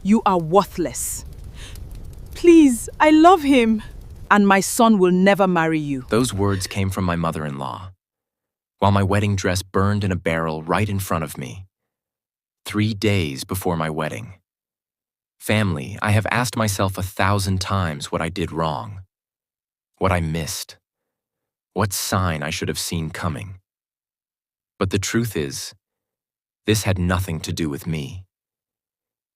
You are worthless. Please, I love him. And my son will never marry you. Those words came from my mother-in-law, while my wedding dress burned in a barrel right in front of me. 3 days before my wedding. Family, I have asked myself 1,000 times what I did wrong, what I missed, what sign I should have seen coming. But the truth is, this had nothing to do with me.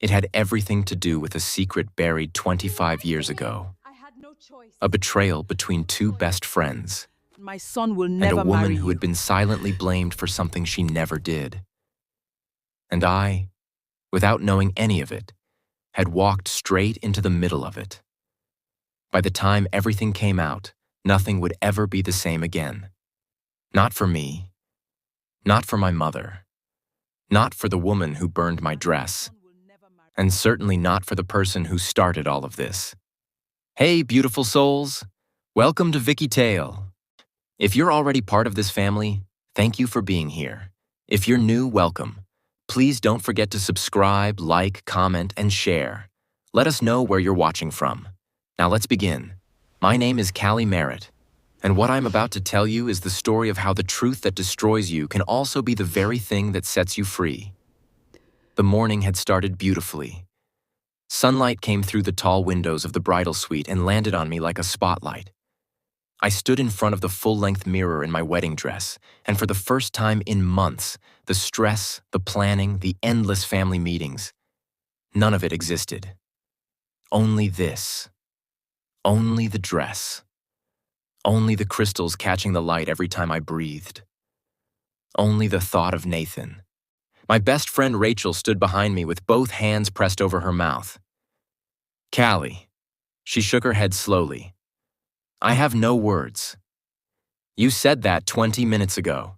It had everything to do with a secret buried 25 years ago. I had no choice. A betrayal between two best friends, My son will and never a woman marry who you. had been silently blamed for something she never did. And I, without knowing any of it, had walked straight into the middle of it. By the time everything came out, nothing would ever be the same again. Not for me, not for my mother, not for the woman who burned my dress, and certainly not for the person who started all of this. Hey, beautiful souls! Welcome to Vickytale. If you're already part of this family, thank you for being here. If you're new, welcome. Please don't forget to subscribe, like, comment, and share. Let us know where you're watching from. Now let's begin. My name is Callie Merritt, and what I'm about to tell you is the story of how the truth that destroys you can also be the very thing that sets you free. The morning had started beautifully. Sunlight came through the tall windows of the bridal suite and landed on me like a spotlight. I stood in front of the full-length mirror in my wedding dress, and for the first time in months, the stress, the planning, the endless family meetings, none of it existed. Only this. Only the dress. Only the crystals catching the light every time I breathed. Only the thought of Nathan. My best friend Rachel stood behind me with both hands pressed over her mouth. Callie. She shook her head slowly. I have no words. You said that 20 minutes ago.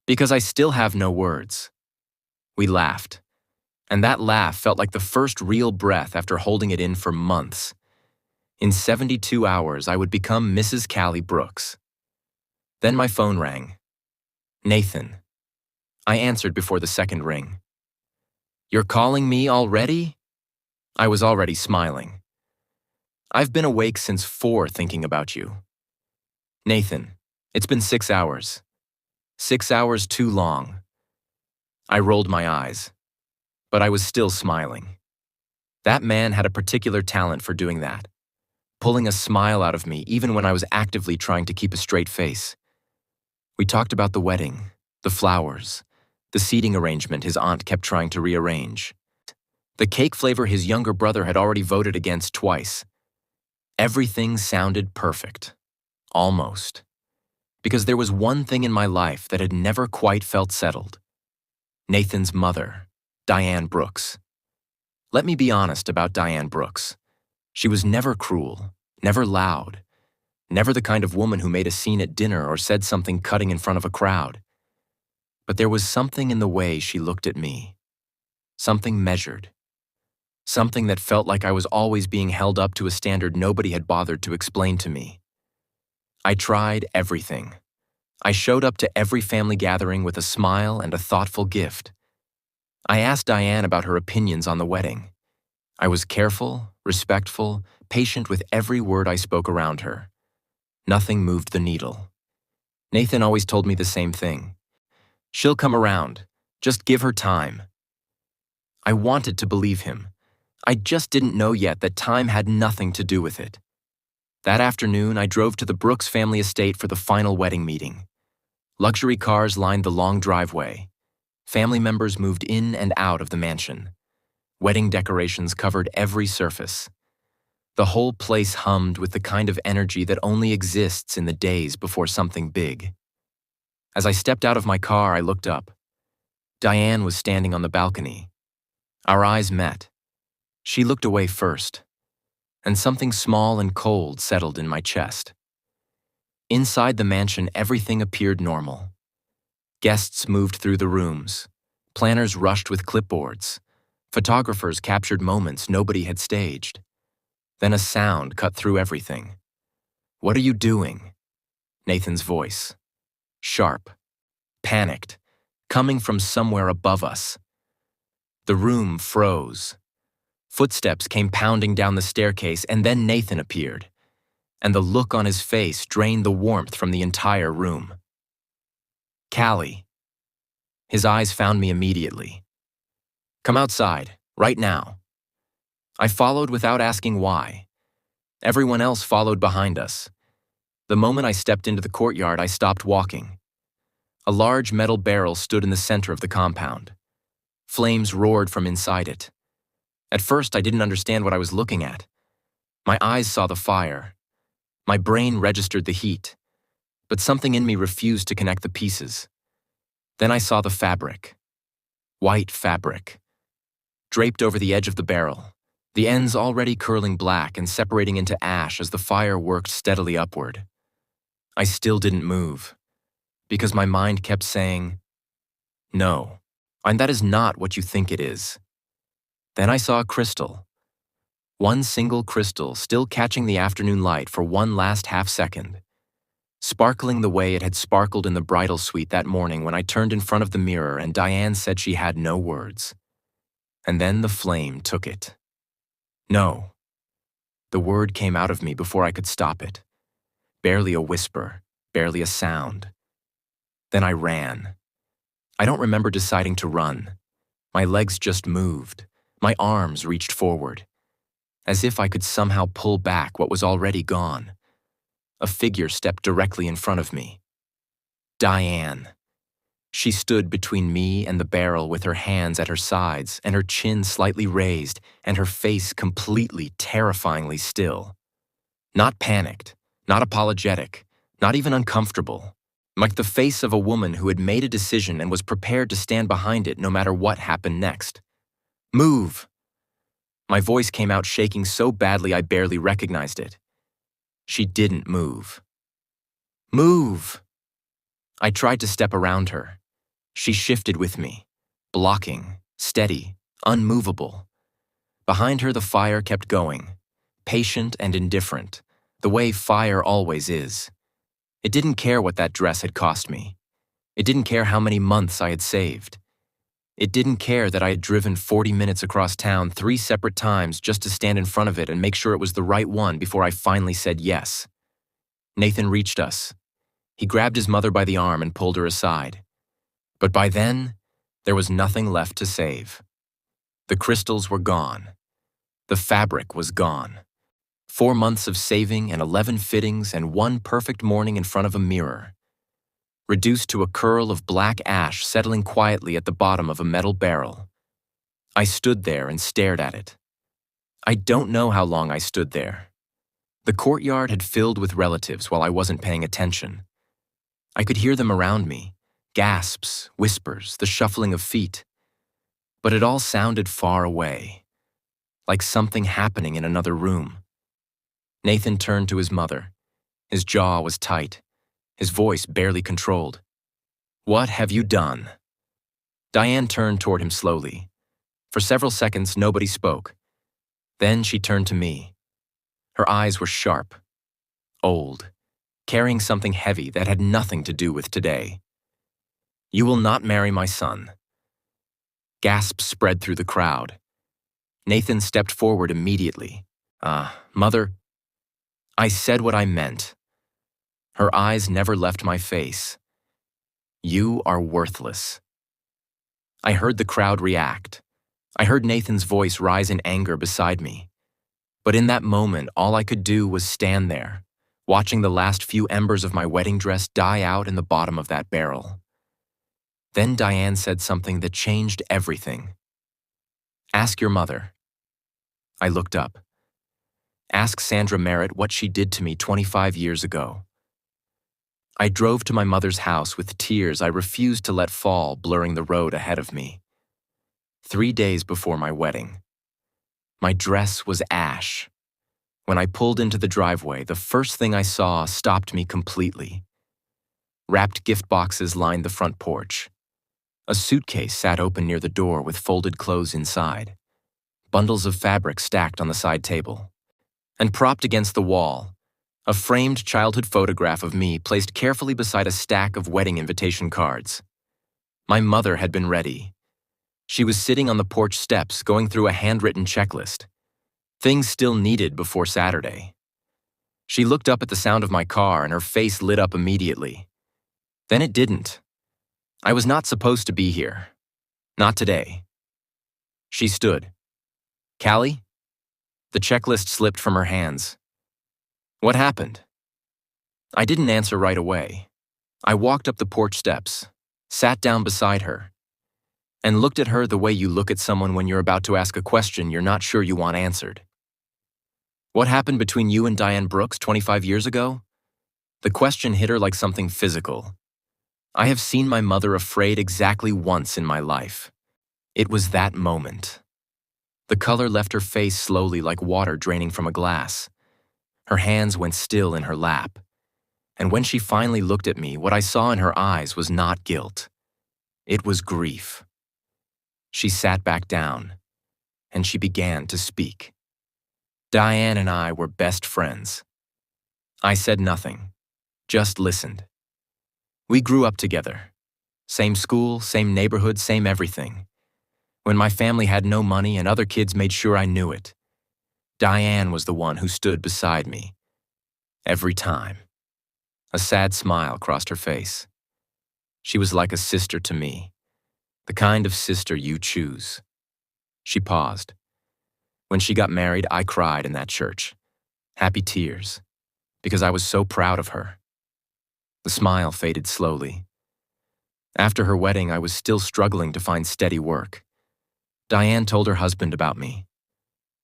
Because I still have no words. We laughed, and that laugh felt like the first real breath after holding it in for months. In 72 hours, I would become Mrs. Callie Brooks. Then my phone rang. Nathan. I answered before the second ring. You're calling me already? I was already smiling. I've been awake since 4 thinking about you. Nathan, it's been 6 hours. 6 hours too long. I rolled my eyes, but I was still smiling. That man had a particular talent for doing that, pulling a smile out of me even when I was actively trying to keep a straight face. We talked about the wedding, the flowers, the seating arrangement his aunt kept trying to rearrange, the cake flavor his younger brother had already voted against twice. Everything sounded perfect. Almost. Because there was one thing in my life that had never quite felt settled. Nathan's mother, Diane Brooks. Let me be honest about Diane Brooks. She was never cruel, never loud, never the kind of woman who made a scene at dinner or said something cutting in front of a crowd. But there was something in the way she looked at me. Something measured. Something that felt like I was always being held up to a standard nobody had bothered to explain to me. I tried everything. I showed up to every family gathering with a smile and a thoughtful gift. I asked Diane about her opinions on the wedding. I was careful, respectful, patient with every word I spoke around her. Nothing moved the needle. Nathan always told me the same thing. She'll come around. Just give her time. I wanted to believe him. I just didn't know yet that time had nothing to do with it. That afternoon, I drove to the Brooks family estate for the final wedding meeting. Luxury cars lined the long driveway. Family members moved in and out of the mansion. Wedding decorations covered every surface. The whole place hummed with the kind of energy that only exists in the days before something big. As I stepped out of my car, I looked up. Diane was standing on the balcony. Our eyes met. She looked away first, and something small and cold settled in my chest. Inside the mansion, everything appeared normal. Guests moved through the rooms. Planners rushed with clipboards. Photographers captured moments nobody had staged. Then a sound cut through everything. What are you doing? Nathan's voice. Sharp. Panicked. Coming from somewhere above us. The room froze. Footsteps came pounding down the staircase, and then Nathan appeared, and the look on his face drained the warmth from the entire room. Callie. His eyes found me immediately. Come outside, right now. I followed without asking why. Everyone else followed behind us. The moment I stepped into the courtyard, I stopped walking. A large metal barrel stood in the center of the compound. Flames roared from inside it. At first, I didn't understand what I was looking at. My eyes saw the fire. My brain registered the heat. But something in me refused to connect the pieces. Then I saw the fabric. White fabric. Draped over the edge of the barrel, the ends already curling black and separating into ash as the fire worked steadily upward. I still didn't move, because my mind kept saying, "No, and that is not what you think it is." Then I saw a crystal. One single crystal still catching the afternoon light for one last half-second, sparkling the way it had sparkled in the bridal suite that morning when I turned in front of the mirror and Diane said she had no words. And then the flame took it. No. The word came out of me before I could stop it. Barely a whisper, barely a sound. Then I ran. I don't remember deciding to run. My legs just moved. My arms reached forward, as if I could somehow pull back what was already gone. A figure stepped directly in front of me. Diane. She stood between me and the barrel with her hands at her sides and her chin slightly raised and her face completely, terrifyingly still. Not panicked, not apologetic, not even uncomfortable. Like the face of a woman who had made a decision and was prepared to stand behind it no matter what happened next. Move! My voice came out shaking so badly I barely recognized it. She didn't move. Move! I tried to step around her. She shifted with me, blocking, steady, unmovable. Behind her the fire kept going, patient and indifferent, the way fire always is. It didn't care what that dress had cost me. It didn't care how many months I had saved. It didn't care that I had driven 40 minutes across town 3 separate times just to stand in front of it and make sure it was the right one before I finally said yes. Nathan reached us. He grabbed his mother by the arm and pulled her aside. But by then, there was nothing left to save. The crystals were gone. The fabric was gone. 4 months of saving and 11 fittings and 1 perfect morning in front of a mirror. Reduced to a curl of black ash settling quietly at the bottom of a metal barrel. I stood there and stared at it. I don't know how long I stood there. The courtyard had filled with relatives while I wasn't paying attention. I could hear them around me, gasps, whispers, the shuffling of feet. But it all sounded far away, like something happening in another room. Nathan turned to his mother. His jaw was tight. His voice barely controlled. "What have you done?" Diane turned toward him slowly. For several seconds, nobody spoke. Then she turned to me. Her eyes were sharp, old, carrying something heavy that had nothing to do with today. "You will not marry my son." Gasps spread through the crowd. Nathan stepped forward immediately. Mother, I said what I meant." Her eyes never left my face. "You are worthless." I heard the crowd react. I heard Nathan's voice rise in anger beside me. But in that moment, all I could do was stand there, watching the last few embers of my wedding dress die out in the bottom of that barrel. Then Diane said something that changed everything. "Ask your mother." I looked up. Ask Sandra Merritt what she did to me 25 years ago. I drove to my mother's house with tears I refused to let fall blurring the road ahead of me. 3 days before my wedding. My dress was ash. When I pulled into the driveway, the first thing I saw stopped me completely. Wrapped gift boxes lined the front porch. A suitcase sat open near the door with folded clothes inside. Bundles of fabric stacked on the side table. And propped against the wall, a framed childhood photograph of me placed carefully beside a stack of wedding invitation cards. My mother had been ready. She was sitting on the porch steps going through a handwritten checklist. Things still needed before Saturday. She looked up at the sound of my car and her face lit up immediately. Then it didn't. I was not supposed to be here. Not today. She stood. Callie? The checklist slipped from her hands. What happened? I didn't answer right away. I walked up the porch steps, sat down beside her, and looked at her the way you look at someone when you're about to ask a question you're not sure you want answered. What happened between you and Diane Brooks 25 years ago? The question hit her like something physical. I have seen my mother afraid exactly once in my life. It was that moment. The color left her face slowly like water draining from a glass. Her hands went still in her lap. And when she finally looked at me, what I saw in her eyes was not guilt. It was grief. She sat back down, and she began to speak. Diane and I were best friends. I said nothing, just listened. We grew up together. Same school, same neighborhood, same everything. When my family had no money and other kids made sure I knew it, Diane was the one who stood beside me. Every time. A sad smile crossed her face. She was like a sister to me, the kind of sister you choose. She paused. When she got married, I cried in that church. Happy tears, because I was so proud of her. The smile faded slowly. After her wedding, I was still struggling to find steady work. Diane told her husband about me.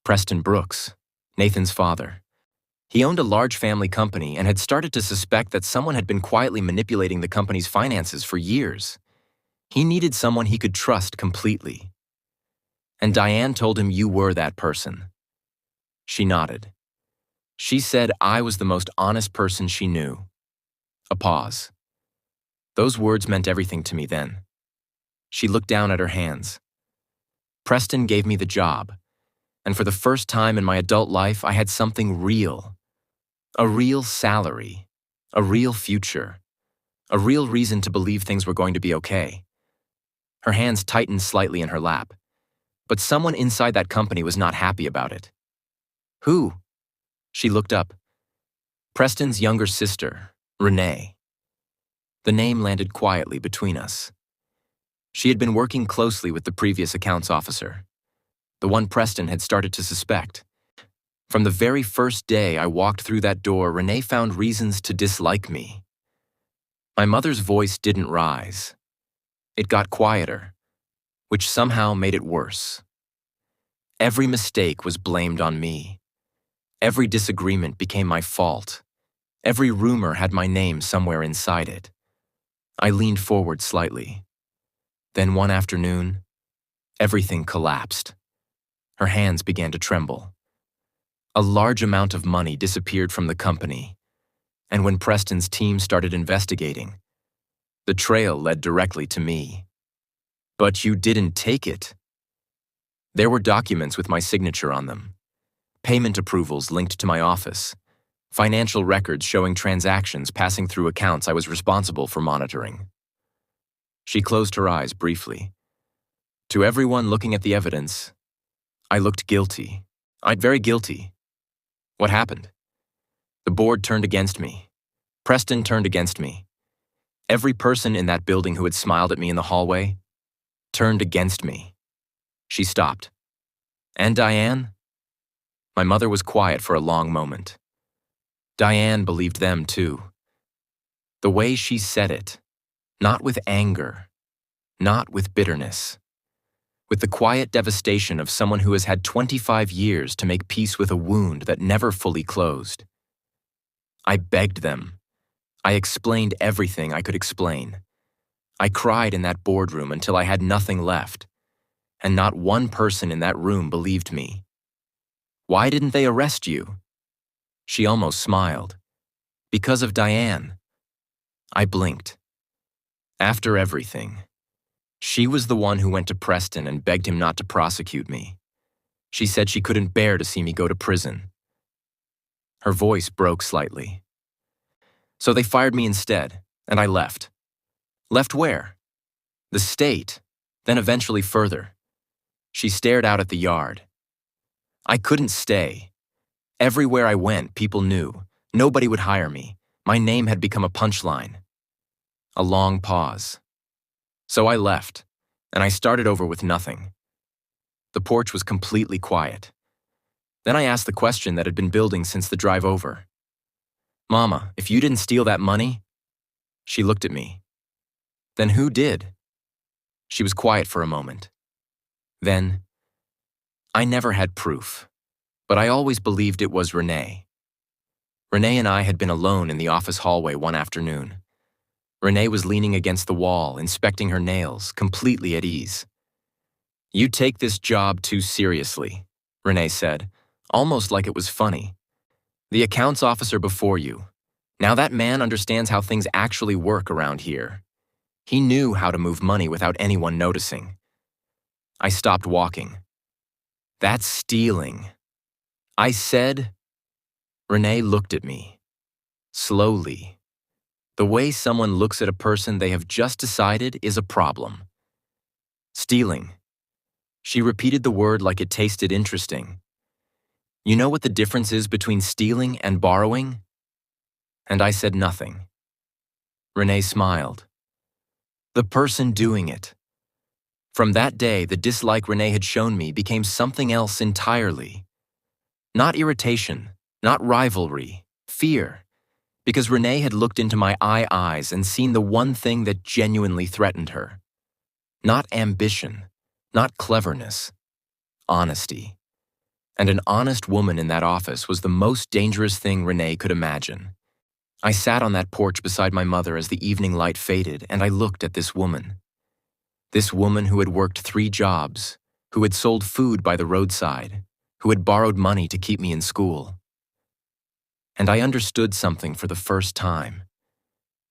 Preston Brooks, Nathan's father. He owned a large family company and had started to suspect that someone had been quietly manipulating the company's finances for years. He needed someone he could trust completely. And Diane told him you were that person. She nodded. She said I was the most honest person she knew. A pause. Those words meant everything to me then. She looked down at her hands. Preston gave me the job, and for the first time in my adult life, I had something real. A real salary, a real future, a real reason to believe things were going to be okay. Her hands tightened slightly in her lap, but someone inside that company was not happy about it. Who? She looked up. Preston's younger sister, Renee. The name landed quietly between us. She had been working closely with the previous accounts officer, the one Preston had started to suspect. From the very first day I walked through that door, Renee found reasons to dislike me. My mother's voice didn't rise. It got quieter, which somehow made it worse. Every mistake was blamed on me. Every disagreement became my fault. Every rumor had my name somewhere inside it. I leaned forward slightly. Then one afternoon, everything collapsed. Her hands began to tremble. A large amount of money disappeared from the company, and when Preston's team started investigating, the trail led directly to me. But you didn't take it. There were documents with my signature on them, payment approvals linked to my office, financial records showing transactions passing through accounts I was responsible for monitoring. She closed her eyes briefly. To everyone looking at the evidence, I looked guilty. I'd very guilty. What happened? The board turned against me. Preston turned against me. Every person in that building who had smiled at me in the hallway turned against me. She stopped. And Diane? My mother was quiet for a long moment. Diane believed them too. The way she said it, not with anger, not with bitterness, with the quiet devastation of someone who has had 25 years to make peace with a wound that never fully closed. I begged them. I explained everything I could explain. I cried in that boardroom until I had nothing left, and not one person in that room believed me. Why didn't they arrest you? She almost smiled. Because of Diane. I blinked. After everything, she was the one who went to Preston and begged him not to prosecute me. She said she couldn't bear to see me go to prison. Her voice broke slightly. So they fired me instead, and I left. Left where? The state, then eventually further. She stared out at the yard. I couldn't stay. Everywhere I went, people knew. Nobody would hire me. My name had become a punchline. A long pause. So I left, and I started over with nothing. The porch was completely quiet. Then I asked the question that had been building since the drive over. Mama, if you didn't steal that money? She looked at me. Then who did? She was quiet for a moment. Then, I never had proof, but I always believed it was Renee. Renee and I had been alone in the office hallway one afternoon. Renee was leaning against the wall, inspecting her nails, completely at ease. You take this job too seriously, Renee said, almost like it was funny. The accounts officer before you. Now that man understands how things actually work around here. He knew how to move money without anyone noticing. I stopped walking. That's stealing. I said. Renee looked at me. Slowly. The way someone looks at a person they have just decided is a problem. Stealing. She repeated the word like it tasted interesting. You know what the difference is between stealing and borrowing? And I said nothing. Renee smiled. The person doing it. From that day, the dislike Renee had shown me became something else entirely. Not irritation, not rivalry, fear. Because Renee had looked into my eyes and seen the one thing that genuinely threatened her. Not ambition, not cleverness, honesty. And an honest woman in that office was the most dangerous thing Renee could imagine. I sat on that porch beside my mother as the evening light faded, and I looked at this woman. This woman who had worked 3 jobs, who had sold food by the roadside, who had borrowed money to keep me in school. And I understood something for the first time.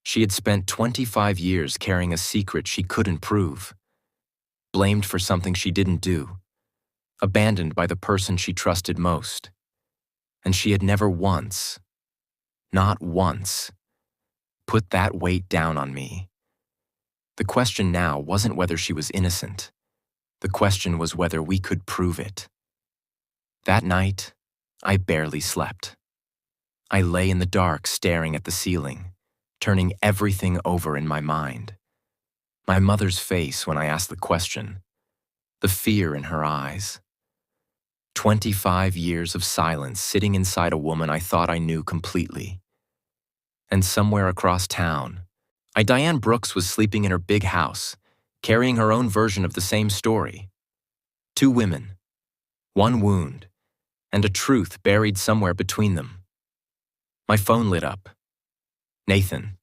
She had spent 25 years carrying a secret she couldn't prove, blamed for something she didn't do, abandoned by the person she trusted most. And she had never once, not once, put that weight down on me. The question now wasn't whether she was innocent. The question was whether we could prove it. That night, I barely slept. I lay in the dark staring at the ceiling, turning everything over in my mind. My mother's face when I asked the question, the fear in her eyes. 25 years of silence sitting inside a woman I thought I knew completely. And somewhere across town, Diane Brooks was sleeping in her big house, carrying her own version of the same story. 2 women, 1 wound, and a truth buried somewhere between them. My phone lit up. Nathan.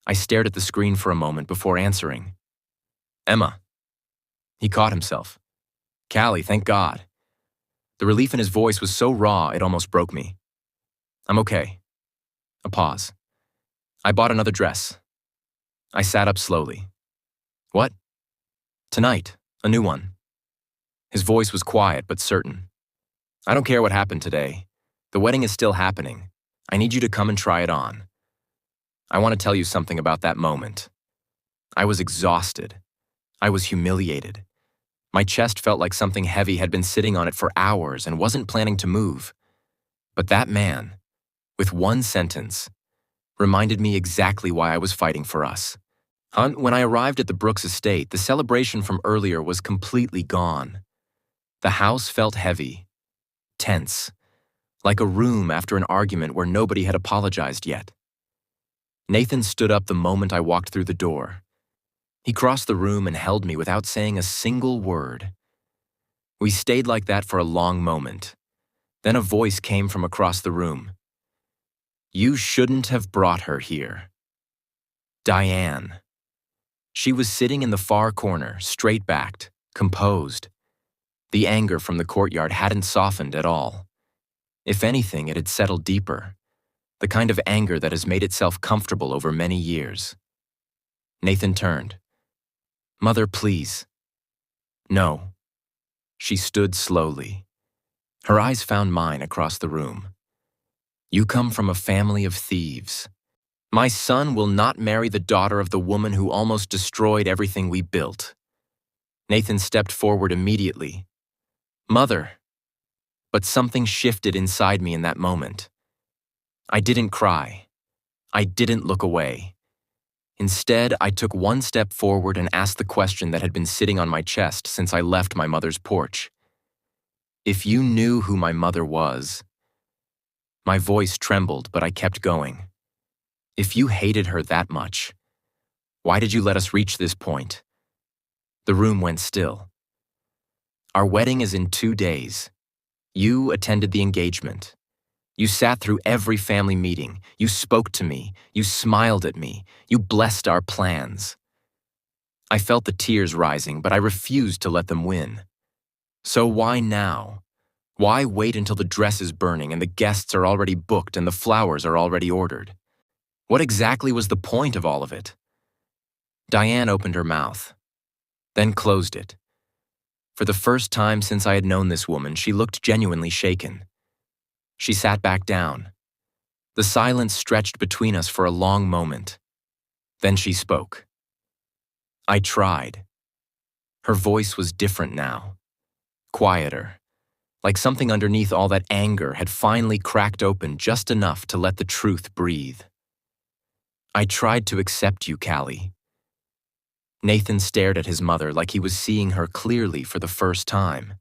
I stared at the screen for a moment before answering. Emma. He caught himself. Callie, thank God. The relief in his voice was so raw it almost broke me. I'm okay. A pause. I bought another dress. I sat up slowly. What? Tonight, a new one. His voice was quiet but certain. I don't care what happened today. The wedding is still happening. I need you to come and try it on. I want to tell you something about that moment. I was exhausted. I was humiliated. My chest felt like something heavy had been sitting on it for hours and wasn't planning to move. But that man, with 1 sentence, reminded me exactly why I was fighting for us. When I arrived at the Brooks estate, the celebration from earlier was completely gone. The house felt heavy, tense, like a room after an argument where nobody had apologized yet. Nathan stood up the moment I walked through the door. He crossed the room and held me without saying a single word. We stayed like that for a long moment. Then a voice came from across the room. You shouldn't have brought her here. Diane. She was sitting in the far corner, straight-backed, composed. The anger from the courtyard hadn't softened at all. If anything, it had settled deeper, the kind of anger that has made itself comfortable over many years. Nathan turned. Mother, please. No. She stood slowly. Her eyes found mine across the room. You come from a family of thieves. My son will not marry the daughter of the woman who almost destroyed everything we built. Nathan stepped forward immediately. "Mother." But something shifted inside me in that moment. I didn't cry. I didn't look away. Instead, I took one step forward and asked the question that had been sitting on my chest since I left my mother's porch. "If you knew who my mother was..." My voice trembled, but I kept going. "If you hated her that much, why did you let us reach this point?" The room went still. "Our wedding is in 2 days. You attended the engagement. You sat through every family meeting. You spoke to me. You smiled at me. You blessed our plans." I felt the tears rising, but I refused to let them win. "So why now? Why wait until the dress is burning and the guests are already booked and the flowers are already ordered? What exactly was the point of all of it?" Diane opened her mouth, then closed it. For the first time since I had known this woman, she looked genuinely shaken. She sat back down. The silence stretched between us for a long moment. Then she spoke. "I tried." Her voice was different now, quieter, like something underneath all that anger had finally cracked open just enough to let the truth breathe. "I tried to accept you, Callie." Nathan stared at his mother like he was seeing her clearly for the first time.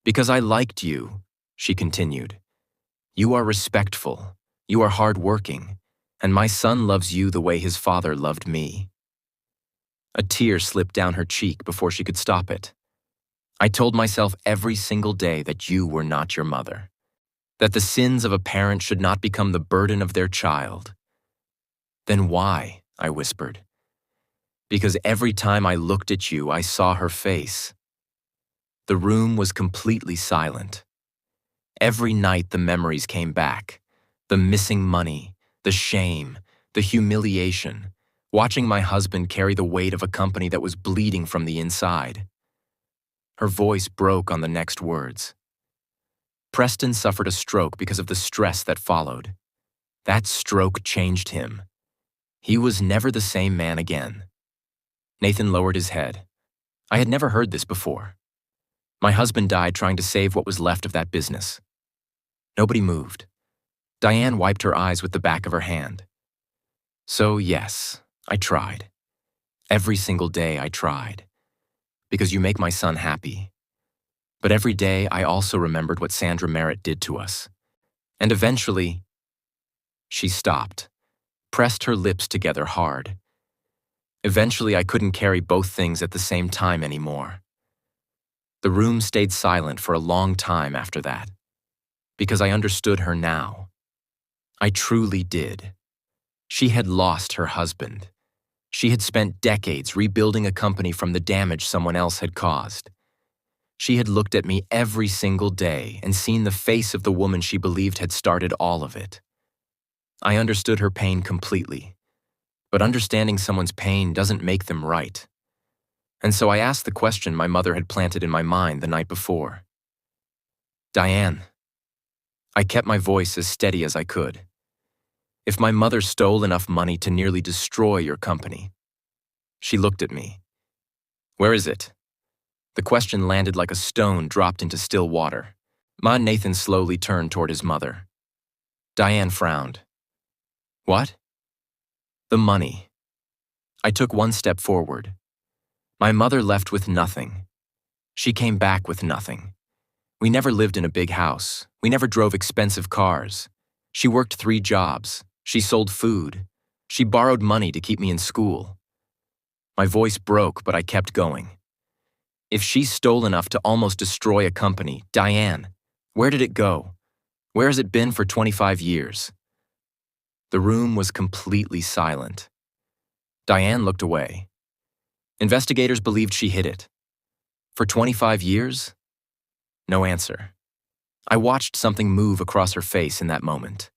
"Because I liked you," she continued. "You are respectful, you are hardworking, and my son loves you the way his father loved me." A tear slipped down her cheek before she could stop it. "I told myself every single day that you were not your mother, that the sins of a parent should not become the burden of their child." "Then why?" I whispered. "Because every time I looked at you, I saw her face." The room was completely silent. Every night the memories came back. The missing money, the shame, the humiliation, watching my husband carry the weight of a company that was bleeding from the inside. Her voice broke on the next words. "Preston suffered a stroke because of the stress that followed. That stroke changed him. He was never the same man again." Nathan lowered his head. I had never heard this before. "My husband died trying to save what was left of that business." Nobody moved. Diane wiped her eyes with the back of her hand. "So yes, I tried. Every single day I tried. Because you make my son happy. But every day I also remembered what Sandra Merritt did to us. And eventually..." She stopped, pressed her lips together hard. "Eventually I couldn't carry both things at the same time anymore." The room stayed silent for a long time after that, because I understood her now. I truly did. She had lost her husband. She had spent decades rebuilding a company from the damage someone else had caused. She had looked at me every single day and seen the face of the woman she believed had started all of it. I understood her pain completely. But understanding someone's pain doesn't make them right. And so I asked the question my mother had planted in my mind the night before. "Diane." I kept my voice as steady as I could. "If my mother stole enough money to nearly destroy your company..." She looked at me. "Where is it?" The question landed like a stone dropped into still water. Nathan slowly turned toward his mother. Diane frowned. "What?" "The money." I took one step forward. My mother left with nothing. She came back with nothing. We never lived in a big house. We never drove expensive cars. She worked 3 jobs. She sold food. She borrowed money to keep me in school. My voice broke, but I kept going. "If she stole enough to almost destroy a company, Diane, where did it go? Where has it been for 25 years? The room was completely silent. Diane looked away. "Investigators believed she hid it. For 25 years? No answer. I watched something move across her face in that moment.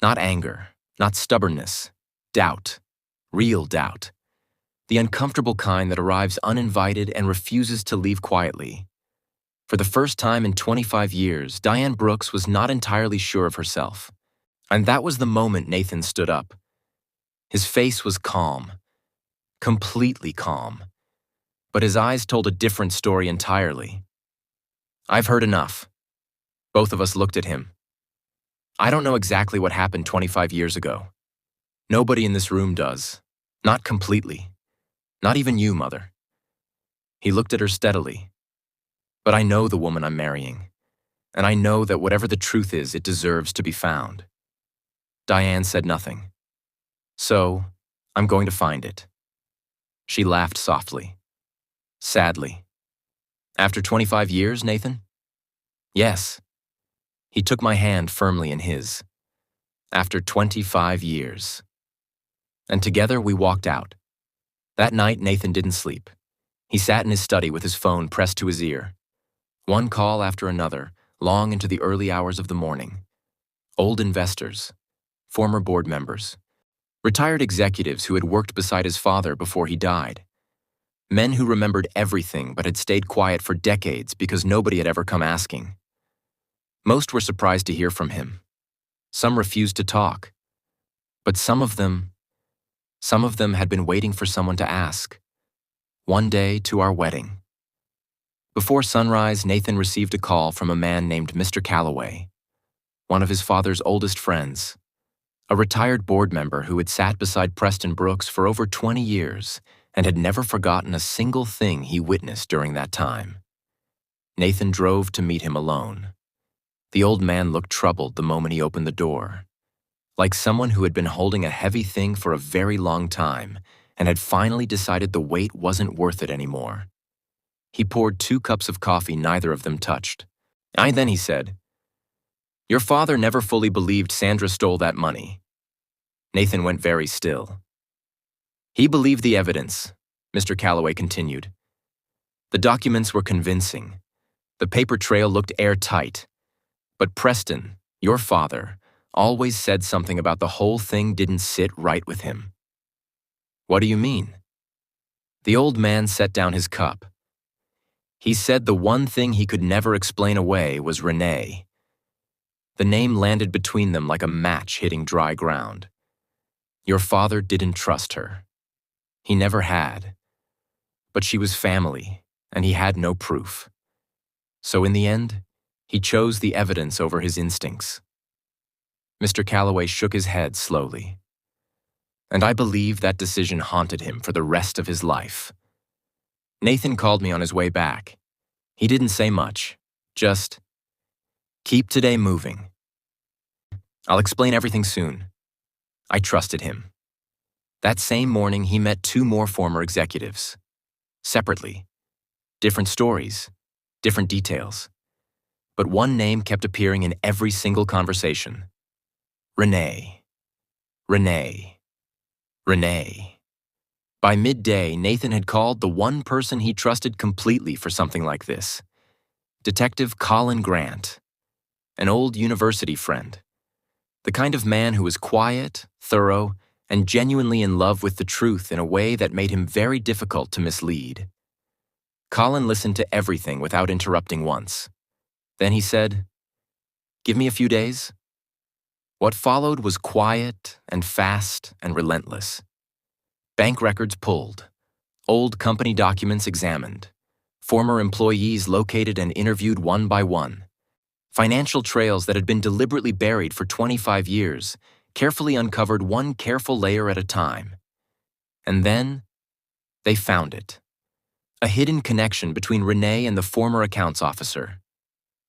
Not anger, not stubbornness, doubt, real doubt. The uncomfortable kind that arrives uninvited and refuses to leave quietly. For the first time in 25 years, Diane Brooks was not entirely sure of herself. And that was the moment Nathan stood up. His face was calm, completely calm. But his eyes told a different story entirely. "I've heard enough." Both of us looked at him. "I don't know exactly what happened 25 years ago. Nobody in this room does. Not completely. Not even you, Mother." He looked at her steadily. "But I know the woman I'm marrying, and I know that whatever the truth is, it deserves to be found." Diane said nothing. "So, I'm going to find it." She laughed softly. Sadly. "After 25 years, Nathan?" "Yes." He took my hand firmly in his. "After 25 years." And together we walked out. That night, Nathan didn't sleep. He sat in his study with his phone pressed to his ear. One call after another, long into the early hours of the morning. Old investors, former board members, retired executives who had worked beside his father before he died. Men who remembered everything but had stayed quiet for decades because nobody had ever come asking. Most were surprised to hear from him. Some refused to talk. But some of them had been waiting for someone to ask. One day to our wedding. Before sunrise, Nathan received a call from a man named Mr. Calloway, one of his father's oldest friends, a retired board member who had sat beside Preston Brooks for over 20 years and had never forgotten a single thing he witnessed during that time. Nathan drove to meet him alone. The old man looked troubled the moment he opened the door, like someone who had been holding a heavy thing for a very long time and had finally decided the weight wasn't worth it anymore. He poured 2 cups of coffee neither of them touched. Then he said, "Your father never fully believed Sandra stole that money." Nathan went very still. "He believed the evidence," Mr. Calloway continued. "The documents were convincing. The paper trail looked airtight. But Preston, your father, always said something about the whole thing didn't sit right with him." "What do you mean?" The old man set down his cup. "He said the one thing he could never explain away was Renee." The name landed between them like a match hitting dry ground. Your father didn't trust her. He never had. But she was family, and he had no proof. So in the end, he chose the evidence over his instincts. Mr. Calloway shook his head slowly. And I believe that decision haunted him for the rest of his life. Nathan called me on his way back. He didn't say much, just, "Keep today moving. I'll explain everything soon." I trusted him. That same morning, he met 2 more former executives. Separately. Different stories, different details. But one name kept appearing in every single conversation. Renee. Renee. Renee. By midday, Nathan had called the one person he trusted completely for something like this. Detective Colin Grant. An old university friend. The kind of man who was quiet, thorough, and genuinely in love with the truth in a way that made him very difficult to mislead. Colin listened to everything without interrupting once. Then he said, "Give me a few days." What followed was quiet and fast and relentless. Bank records pulled, old company documents examined, former employees located and interviewed one by one, financial trails that had been deliberately buried for 25 years, carefully uncovered one careful layer at a time. And then, they found it. A hidden connection between Renee and the former accounts officer.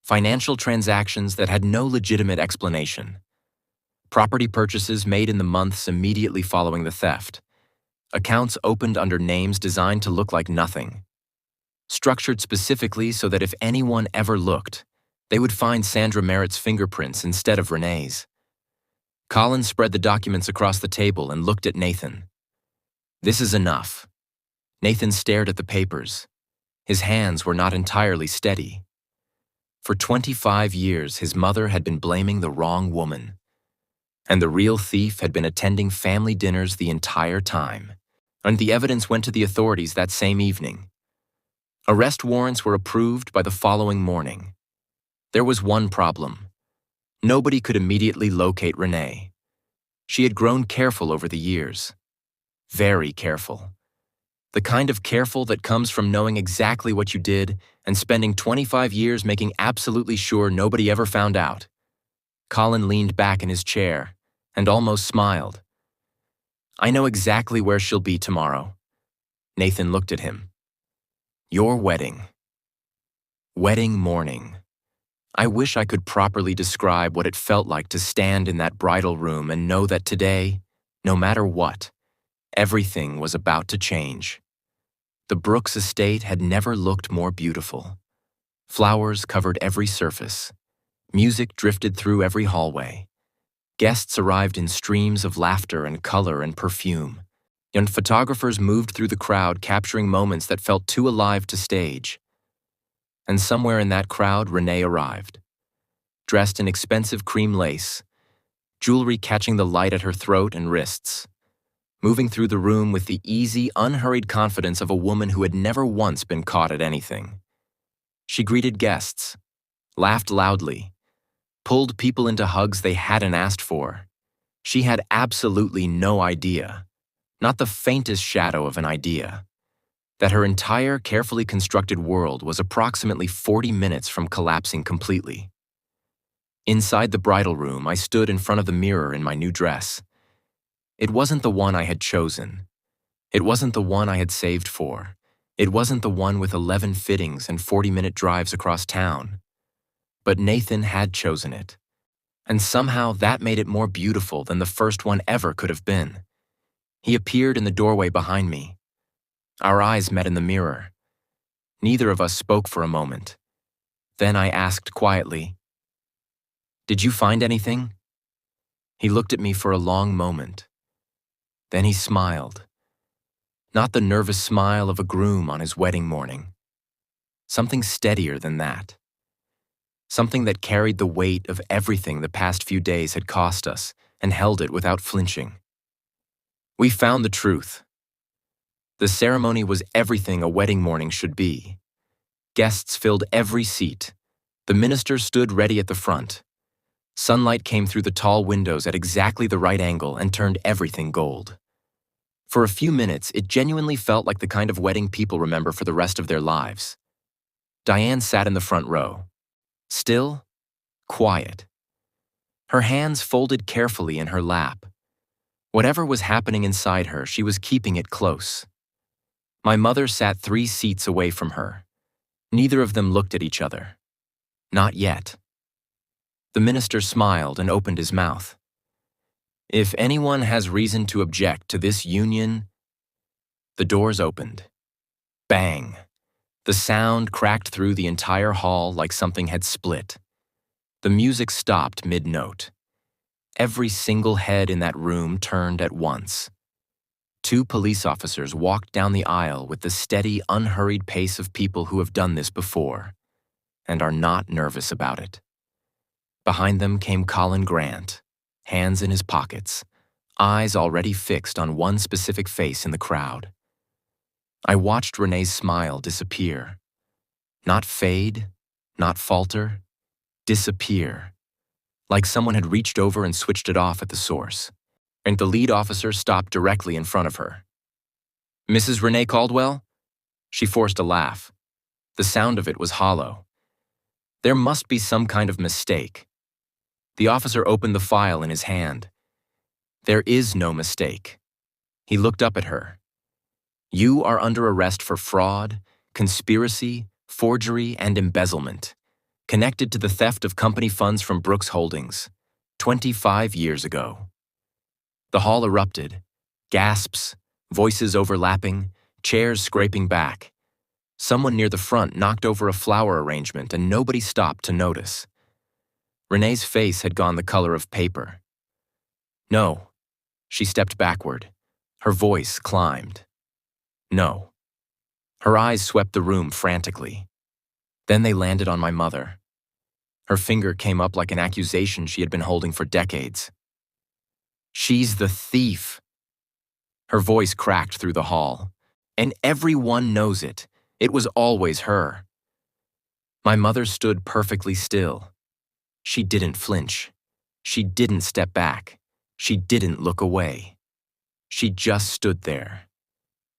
Financial transactions that had no legitimate explanation. Property purchases made in the months immediately following the theft. Accounts opened under names designed to look like nothing. Structured specifically so that if anyone ever looked, they would find Sandra Merritt's fingerprints instead of Renee's. Colin spread the documents across the table and looked at Nathan. "This is enough." Nathan stared at the papers. His hands were not entirely steady. For 25 years, his mother had been blaming the wrong woman. And the real thief had been attending family dinners the entire time. And the evidence went to the authorities that same evening. Arrest warrants were approved by the following morning. There was one problem. Nobody could immediately locate Renee. She had grown careful over the years. Very careful. The kind of careful that comes from knowing exactly what you did and spending 25 years making absolutely sure nobody ever found out. Colin leaned back in his chair and almost smiled. I know exactly where she'll be tomorrow. Nathan looked at him. Your wedding. Wedding morning. I wish I could properly describe what it felt like to stand in that bridal room and know that today, no matter what, everything was about to change. The Brooks estate had never looked more beautiful. Flowers covered every surface. Music drifted through every hallway. Guests arrived in streams of laughter and color and perfume. And photographers moved through the crowd capturing moments that felt too alive to stage. And somewhere in that crowd, Renee arrived. Dressed in expensive cream lace, jewelry catching the light at her throat and wrists. Moving through the room with the easy, unhurried confidence of a woman who had never once been caught at anything. She greeted guests, laughed loudly, pulled people into hugs they hadn't asked for. She had absolutely no idea, not the faintest shadow of an idea, that her entire carefully constructed world was approximately 40 minutes from collapsing completely. Inside the bridal room, I stood in front of the mirror in my new dress. It wasn't the one I had chosen. It wasn't the one I had saved for. It wasn't the one with 11 fittings and 40-minute drives across town. But Nathan had chosen it. And somehow that made it more beautiful than the first one ever could have been. He appeared in the doorway behind me. Our eyes met in the mirror. Neither of us spoke for a moment. Then I asked quietly, "Did you find anything?" He looked at me for a long moment. Then he smiled. Not the nervous smile of a groom on his wedding morning. Something steadier than that. Something that carried the weight of everything the past few days had cost us and held it without flinching. We found the truth. The ceremony was everything a wedding morning should be. Guests filled every seat. The minister stood ready at the front. Sunlight came through the tall windows at exactly the right angle and turned everything gold. For a few minutes, it genuinely felt like the kind of wedding people remember for the rest of their lives. Diane sat in the front row. Still, quiet. Her hands folded carefully in her lap. Whatever was happening inside her, she was keeping it close. My mother sat 3 seats away from her. Neither of them looked at each other. Not yet. The minister smiled and opened his mouth. If anyone has reason to object to this union, the doors opened. Bang! The sound cracked through the entire hall like something had split. The music stopped mid-note. Every single head in that room turned at once. 2 police officers walked down the aisle with the steady, unhurried pace of people who have done this before and are not nervous about it. Behind them came Colin Grant, hands in his pockets, eyes already fixed on one specific face in the crowd. I watched Renee's smile disappear. Not fade, not falter, disappear. Like someone had reached over and switched it off at the source. And the lead officer stopped directly in front of her. "Mrs. Renee Caldwell?" She forced a laugh. The sound of it was hollow. There must be some kind of mistake. The officer opened the file in his hand. There is no mistake. He looked up at her. You are under arrest for fraud, conspiracy, forgery, and embezzlement, connected to the theft of company funds from Brooks Holdings, 25 years ago. The hall erupted. Gasps, voices overlapping, chairs scraping back. Someone near the front knocked over a flower arrangement and nobody stopped to notice. Renee's face had gone the color of paper. No. She stepped backward. Her voice climbed. No. Her eyes swept the room frantically. Then they landed on my mother. Her finger came up like an accusation she had been holding for decades. She's the thief. Her voice cracked through the hall. And everyone knows it. It was always her. My mother stood perfectly still. She didn't flinch. She didn't step back. She didn't look away. She just stood there.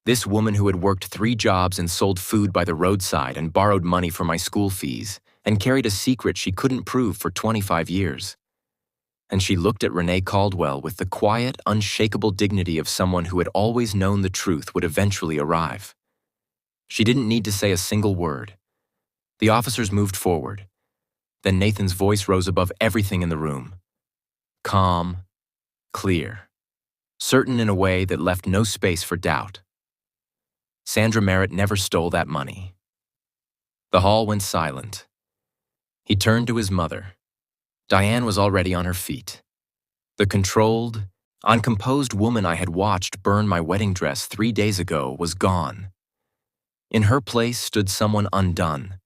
This woman who had worked 3 jobs and sold food by the roadside and borrowed money for my school fees and carried a secret she couldn't prove for 25 years. And she looked at Renee Caldwell with the quiet, unshakable dignity of someone who had always known the truth would eventually arrive. She didn't need to say a single word. The officers moved forward. Then Nathan's voice rose above everything in the room. Calm, clear, certain in a way that left no space for doubt. Sandra Merritt never stole that money. The hall went silent. He turned to his mother. Diane was already on her feet. The controlled, uncomposed woman I had watched burn my wedding dress 3 days ago was gone. In her place stood someone undone,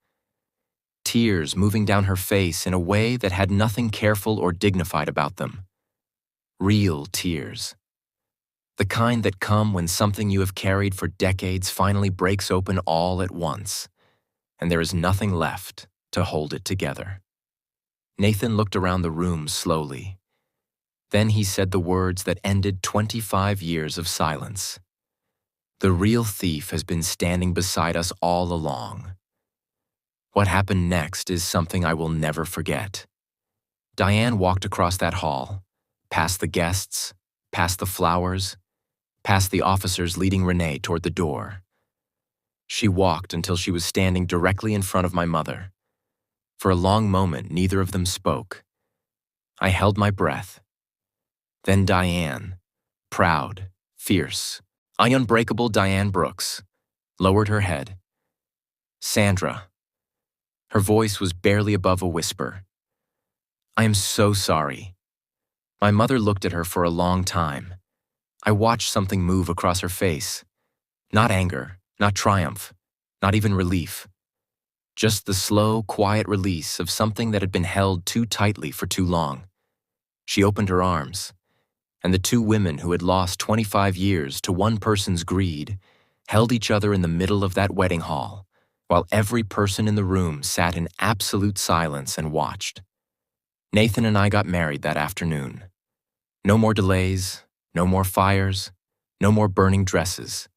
tears moving down her face in a way that had nothing careful or dignified about them. Real tears. The kind that come when something you have carried for decades finally breaks open all at once, and there is nothing left to hold it together. Nathan looked around the room slowly. Then he said the words that ended 25 years of silence. The real thief has been standing beside us all along. What happened next is something I will never forget. Diane walked across that hall, past the guests, past the flowers, past the officers leading Renee toward the door. She walked until she was standing directly in front of my mother. For a long moment, neither of them spoke. I held my breath. Then Diane, proud, fierce, unbreakable Diane Brooks, lowered her head. Sandra. Her voice was barely above a whisper. I am so sorry. My mother looked at her for a long time. I watched something move across her face. Not anger, not triumph, not even relief. Just the slow, quiet release of something that had been held too tightly for too long. She opened her arms, and the 2 women who had lost 25 years to one person's greed held each other in the middle of that wedding hall, while every person in the room sat in absolute silence and watched. Nathan and I got married that afternoon. No more delays, no more fires, no more burning dresses,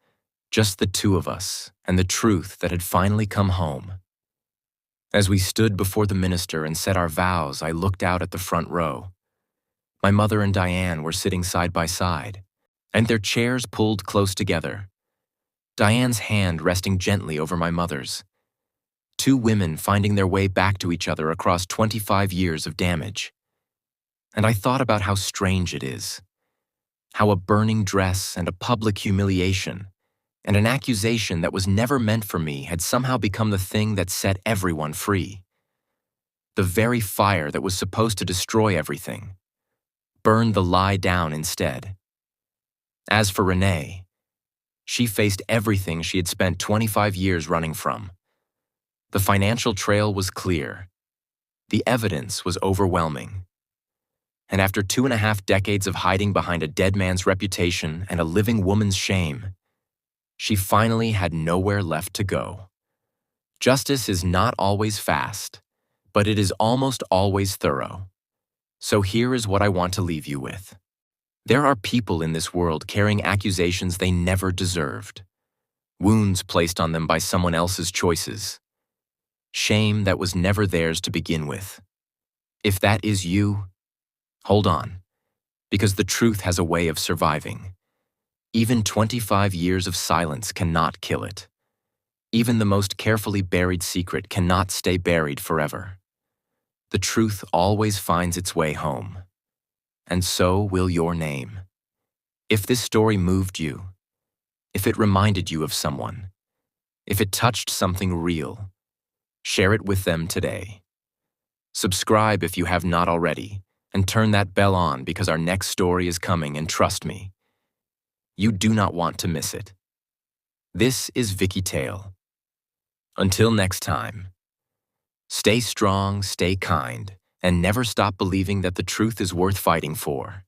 just the 2 of us and the truth that had finally come home. As we stood before the minister and said our vows, I looked out at the front row. My mother and Diane were sitting side by side, and their chairs pulled close together. Diane's hand resting gently over my mother's. 2 women finding their way back to each other across 25 years of damage. And I thought about how strange it is. How a burning dress and a public humiliation and an accusation that was never meant for me had somehow become the thing that set everyone free. The very fire that was supposed to destroy everything burned the lie down instead. As for Renee, she faced everything she had spent 25 years running from. The financial trail was clear. The evidence was overwhelming. And after 2.5 decades of hiding behind a dead man's reputation and a living woman's shame, she finally had nowhere left to go. Justice is not always fast, but it is almost always thorough. So here is what I want to leave you with. There are people in this world carrying accusations they never deserved, wounds placed on them by someone else's choices, shame that was never theirs to begin with. If that is you, hold on, because the truth has a way of surviving. Even 25 years of silence cannot kill it. Even the most carefully buried secret cannot stay buried forever. The truth always finds its way home. And so will your name. If this story moved you, if it reminded you of someone, if it touched something real, share it with them today. Subscribe if you have not already, and turn that bell on because our next story is coming, and trust me, you do not want to miss it. This is Vickytale. Until next time, stay strong, stay kind, and never stop believing that the truth is worth fighting for.